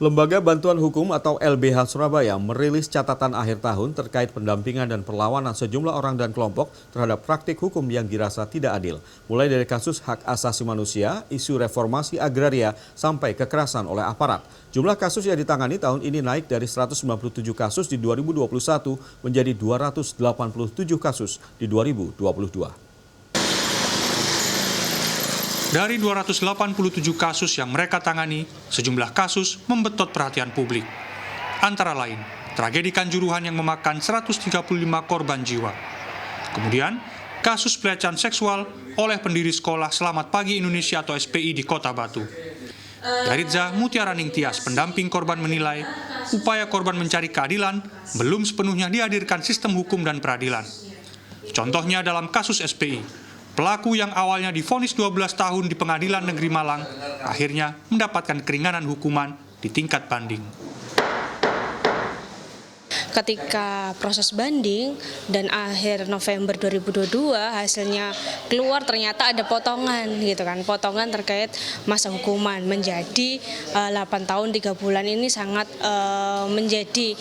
Lembaga Bantuan Hukum atau LBH Surabaya merilis catatan akhir tahun terkait pendampingan dan perlawanan sejumlah orang dan kelompok terhadap praktik hukum yang dirasa tidak adil. Mulai dari kasus hak asasi manusia, isu reformasi agraria, sampai kekerasan oleh aparat. Jumlah kasus yang ditangani tahun ini naik dari 197 kasus di 2021 menjadi 287 kasus di 2022. Dari 287 kasus yang mereka tangani, sejumlah kasus membetot perhatian publik. Antara lain, tragedi Kanjuruhan yang memakan 135 korban jiwa. Kemudian, kasus pelecehan seksual oleh pendiri sekolah Selamat Pagi Indonesia atau SPI di Kota Batu. Yaritza Mutiara Ningtyas, pendamping korban, menilai upaya korban mencari keadilan belum sepenuhnya dihadirkan sistem hukum dan peradilan. Contohnya dalam kasus SPI. Pelaku yang awalnya divonis 12 tahun di Pengadilan Negeri Malang akhirnya mendapatkan keringanan hukuman di tingkat banding. Ketika proses banding dan akhir November 2022 hasilnya keluar, ternyata ada potongan gitu kan, potongan terkait masa hukuman menjadi 8 tahun 3 bulan. Ini sangat menjadi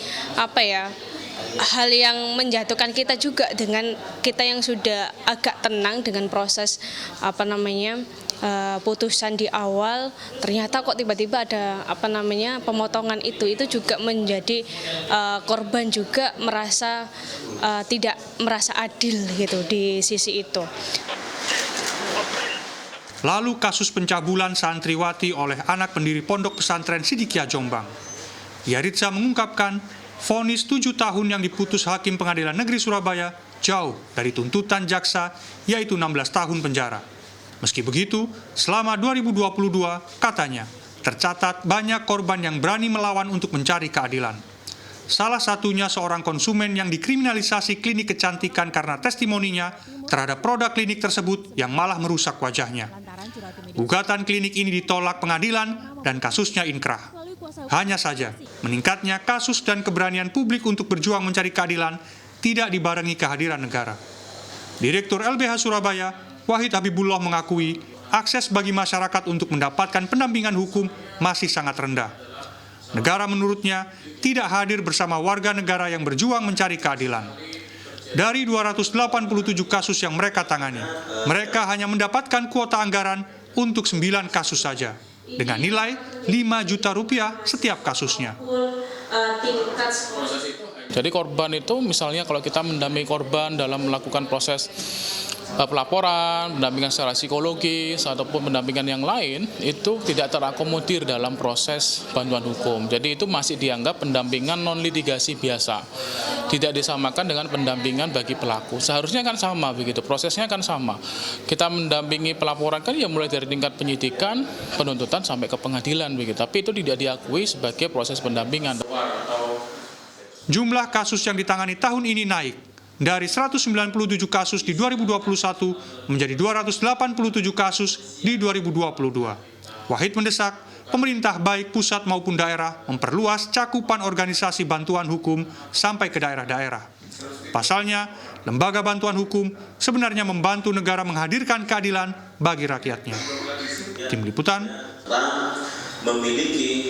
hal yang menjatuhkan kita juga, dengan kita yang sudah agak tenang dengan proses putusan di awal, ternyata kok tiba-tiba ada pemotongan itu juga menjadi korban juga merasa tidak merasa adil gitu di sisi itu. Lalu kasus pencabulan santriwati oleh anak pendiri Pondok Pesantren Sidikiyah Jombang. Yaritza mengungkapkan vonis 7 tahun yang diputus Hakim Pengadilan Negeri Surabaya jauh dari tuntutan jaksa, yaitu 16 tahun penjara. Meski begitu, selama 2022, katanya, tercatat banyak korban yang berani melawan untuk mencari keadilan. Salah satunya seorang konsumen yang dikriminalisasi klinik kecantikan karena testimoninya terhadap produk klinik tersebut yang malah merusak wajahnya. Gugatan klinik ini ditolak pengadilan dan kasusnya inkrah. Hanya saja, meningkatnya kasus dan keberanian publik untuk berjuang mencari keadilan tidak dibarengi kehadiran negara. Direktur LBH Surabaya, Wahid Habibullah, mengakui akses bagi masyarakat untuk mendapatkan pendampingan hukum masih sangat rendah. Negara menurutnya tidak hadir bersama warga negara yang berjuang mencari keadilan. Dari 287 kasus yang mereka tangani, mereka hanya mendapatkan kuota anggaran untuk 9 kasus saja, dengan nilai 5 juta rupiah setiap kasusnya. Jadi korban itu misalnya kalau kita mendampingi korban dalam melakukan proses pelaporan, pendampingan secara psikologis, ataupun pendampingan yang lain, itu tidak terakomodir dalam proses bantuan hukum. Jadi itu masih dianggap pendampingan non-litigasi biasa. Tidak disamakan dengan pendampingan bagi pelaku. Seharusnya kan sama begitu, prosesnya kan sama. Kita mendampingi pelaporan kan ya mulai dari tingkat penyidikan, penuntutan sampai ke pengadilan begitu. Tapi itu tidak diakui sebagai proses pendampingan. Jumlah kasus yang ditangani tahun ini naik dari 197 kasus di 2021 menjadi 287 kasus di 2022. Wahid mendesak pemerintah baik pusat maupun daerah memperluas cakupan organisasi bantuan hukum sampai ke daerah-daerah. Pasalnya, lembaga bantuan hukum sebenarnya membantu negara menghadirkan keadilan bagi rakyatnya. Tim Liputan memiliki